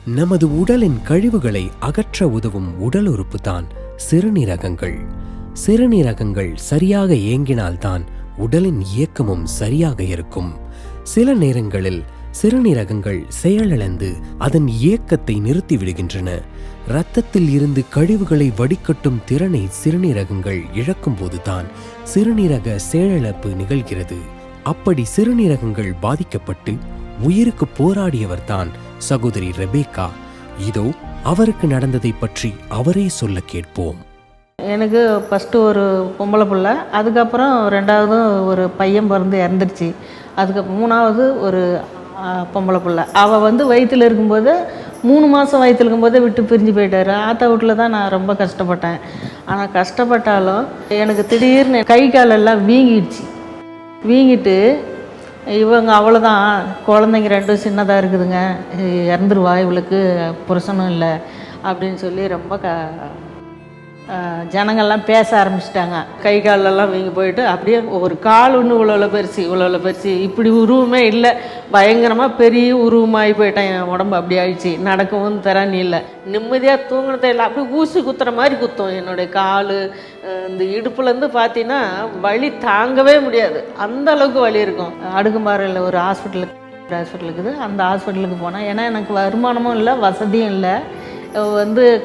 நமது உடலின் கழிவுகளை அகற்ற உதவும் உடல் உறுப்புதான் சிறுநீரகங்கள். சிறுநீரகங்கள் சரியாக இயங்கினால்தான் உடலின் இயக்கமும் சரியாக இருக்கும். சில நேரங்களில் சிறுநீரகங்கள் செயலிழந்து அதன் இயக்கத்தை நிறுத்திவிடுகின்றன. இரத்தத்தில் இருந்து கழிவுகளை வடிகட்டும் திறனை சிறுநீரகங்கள் இழக்கும் போதுதான் சிறுநீரக செயலிழப்பு நிகழ்கிறது. அப்படி சிறுநீரகங்கள் பாதிக்கப்பட்டு உயிருக்கு போராடியவர்தான் சகோதரி ரெபேக்கா. இதோ அவருக்கு நடந்ததை பற்றி அவரே சொல்ல கேட்போம். எனக்கு ஃபஸ்ட்டு ஒரு பொம்பளை பிள்ளை, அதுக்கப்புறம் ரெண்டாவது ஒரு பையன் பிறந்து இறந்துருச்சு. அதுக்கு மூணாவது ஒரு பொம்பளை பிள்ளை. அவள் வயிற்றில் இருக்கும்போது 3 மாதம் வயிற்றில் இருக்கும்போதே விட்டு பிரிஞ்சு போயிட்டார். ஆத்தா வீட்டில் தான் நான் ரொம்ப கஷ்டப்பட்டேன். ஆனால் கஷ்டப்பட்டாலும் எனக்கு திடீர்னு கை காலெல்லாம் வீங்கிட்டு இவங்க அவ்வளோதான், குழந்தைங்க 2 சின்னதாக இருக்குதுங்க, இறந்துருவா, இவளுக்கு புருஷனும் இல்லை அப்படின்னு சொல்லி ரொம்ப ஜனங்கள்லாம் பேச ஆரம்பிச்சிட்டாங்க. கை காலெல்லாம் வீங்கி போயிட்டு அப்படியே ஒரு கால் ஒன்று இவ்வளோ பெருசு இப்படி உருவமே இல்லை, பயங்கரமாக பெரிய உருவமாகி போயிட்டேன். என் உடம்பு அப்படி ஆயிடுச்சு, நடக்கவும் தரானி இல்லை, நிம்மதியாக தூங்கினதே இல்லை. அப்படி ஊசி குத்துற மாதிரி குத்தும் என்னுடைய கால். இந்த இடுப்புலேருந்து பார்த்தீங்கன்னா வலி தாங்கவே முடியாது, அந்த அளவுக்கு வலி இருக்கும். அடுக்குமாறையில் ஒரு ஹாஸ்பிட்டல் இருக்குது. அந்த ஹாஸ்பிட்டலுக்கு போனேன். ஏன்னா எனக்கு வருமானமும் இல்லை, வசதியும் இல்லை.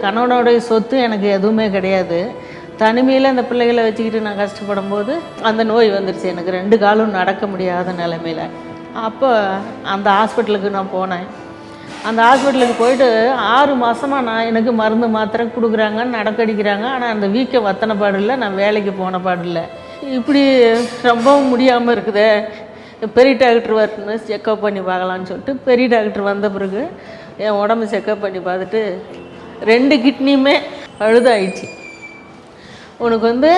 கணவனுடைய சொத்து எனக்கு எதுவுமே கிடையாது. தனிமையில் அந்த பிள்ளைகளை வச்சுக்கிட்டு நான் கஷ்டப்படும் போது அந்த நோய் வந்துருச்சு. எனக்கு 2 காலும் நடக்க முடியாத நிலைமையில். அப்போ அந்த ஹாஸ்பிட்டலுக்கு நான் போனேன். அந்த ஹாஸ்பிட்டலுக்கு போயிட்டு 6 மாதமாக எனக்கு மருந்து மாத்திரை கொடுக்குறாங்க, நடக்கடிக்கிறாங்க. ஆனால் அந்த வீக்கம் வத்தன பாடில்லை, நான் வேலைக்கு போன பாடில்லை. இப்படி ரொம்பவும் முடியாமல் இருக்குதே, பெரிய டாக்டர் வரணும்னு செக்கப் பண்ணி பார்க்கலான்னு சொல்லிட்டு பெரிய டாக்டர் வந்த பிறகு என் உடம்பு செக்கப் பண்ணி பார்த்துட்டு 2 கிட்னியுமே பழுதாயிடுச்சு. உனக்கு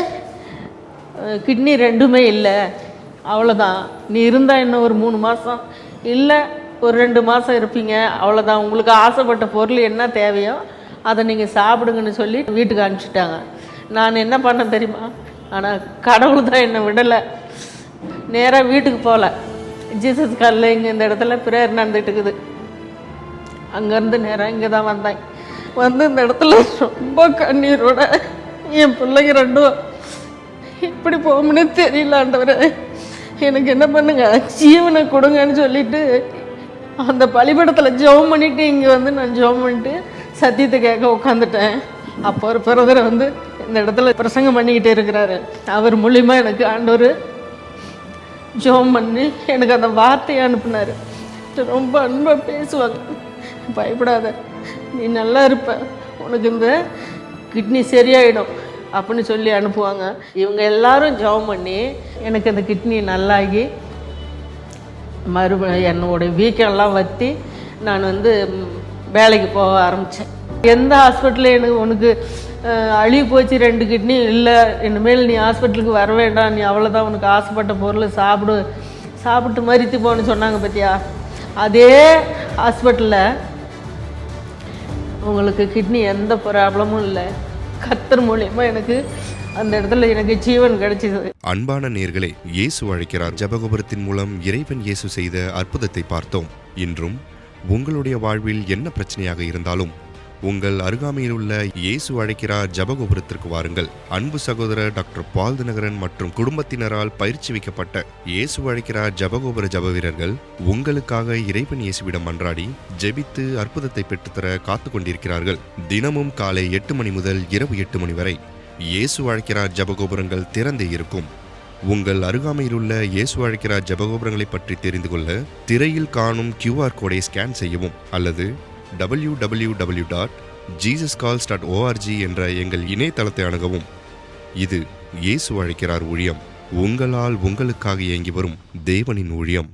கிட்னி 2மே இல்லை, அவ்வளோதான், நீ இருந்தால் இன்னும் ஒரு 3 மாதம் இல்லை ஒரு 2 மாதம் இருப்பீங்க, அவ்வளோதான், உங்களுக்கு ஆசைப்பட்ட பொருள் என்ன தேவையோ அதை நீங்கள் சாப்பிடுங்கன்னு சொல்லி வீட்டுக்கு அனுப்பிச்சிட்டாங்க. நான் என்ன பண்ண தெரியுமா? ஆனால் கடவுள் தான் என்னை விடலை. நேராக வீட்டுக்கு போகல. ஜீசஸ் காலில் இங்கே இந்த இடத்துல ப்ரேயர் நடந்துகிட்டு இருக்குது. அங்கேருந்து நேராக இங்கே தான் வந்தேன். இந்த இடத்துல ரொம்ப கண்ணீரோட என் பிள்ளைங்க 2 எப்படி போகணும்னு தெரியல, ஆண்டவரே எனக்கு என்ன பண்ணுங்க, ஜீவனை கொடுங்கன்னு சொல்லிட்டு அந்த பலிபடத்தில் ஜெபம் பண்ணிவிட்டு இங்கே நான் ஜெபம் பண்ணிட்டு சத்தியத்தை கேட்க உட்காந்துட்டேன். அப்போ ஒரு பிரதர் இந்த இடத்துல பிரசங்கம் பண்ணிக்கிட்டே இருக்கிறாரு. அவர் மூலிமா எனக்கு ஆண்டவர் ஜெபம் பண்ணி எனக்கு அந்த வார்த்தையை அனுப்புனார். ரொம்ப அன்பாக பேசுவாங்க. பயப்படாத, நீ நல்லா இருப்ப, உனக்கு இந்த கிட்னி சரியாயிடும் அப்படின்னு சொல்லி அனுப்புவாங்க. இவங்க எல்லாரும் ஜெபம் பண்ணி எனக்கு அந்த கிட்னி நல்லாகி மறுபடியும் என்னோடய வீக்கெல்லாம் வற்றி நான் வேலைக்கு போக ஆரம்பித்தேன். எந்த ஹாஸ்பிட்டலில் உனக்கு அழிவு போச்சு, 2 கிட்னி இல்லை, இனிமேல் நீ ஹாஸ்பிட்டலுக்கு வர வேண்டாம், நீ அவ்வளோதான், உனக்கு ஆசைப்பட்ட பொருள் சாப்பிட்டு மறித்து போன்னு சொன்னாங்க பார்த்தியா, அதே ஹாஸ்பிட்டலில் உங்களுக்கு கிட்னி எந்த ப்ராப்ளமும் இல்லை. கர்த்தர் மூலியமா எனக்கு அந்த இடத்துல எனக்கு ஜீவன் கிடைச்சது. அன்பான நேயர்களே, இயேசு அழைக்கிறார் ஜெபகோபுரத்தின் மூலம் இறைவன் இயேசு செய்த அற்புதத்தை பார்த்தோம். இன்றும் உங்களுடைய வாழ்வில் என்ன பிரச்சனையாக இருந்தாலும் உங்கள் அருகாமையில் உள்ள இயேசு அழைக்கிறார் ஜெபகோபுரத்திற்கு வாருங்கள். அன்பு சகோதரர் டாக்டர் பால் தினகரன் மற்றும் குடும்பத்தினரால் பயிற்சி வைக்கப்பட்ட இயேசு அழைக்கிறார் ஜெபகோபுர ஜெப வீரர்கள் உங்களுக்காக இறைவன் இயேசுவிடம் மன்றாடி ஜெபித்து அற்புதத்தை பெற்றுத்தர காத்து கொண்டிருக்கிறார்கள். தினமும் காலை 8 மணி முதல் இரவு 8 மணி வரை இயேசு அழைக்கிறார் ஜெபகோபுரங்கள் திறந்தே இருக்கும். உங்கள் அருகாமையில் உள்ள இயேசு அழைக்கிறார் ஜெபகோபுரங்களை பற்றி தெரிந்து கொள்ள திரையில் காணும் QR கோடை ஸ்கேன் செய்யவும் அல்லது www.jesuscalls.org என்ற எங்கள் இணையதளத்தை அணுகவும். இது இயேசு அழைக்கிறார் ஊழியம், உங்களால் உங்களுக்காக இயங்கி வரும் தேவனின் ஊழியம்.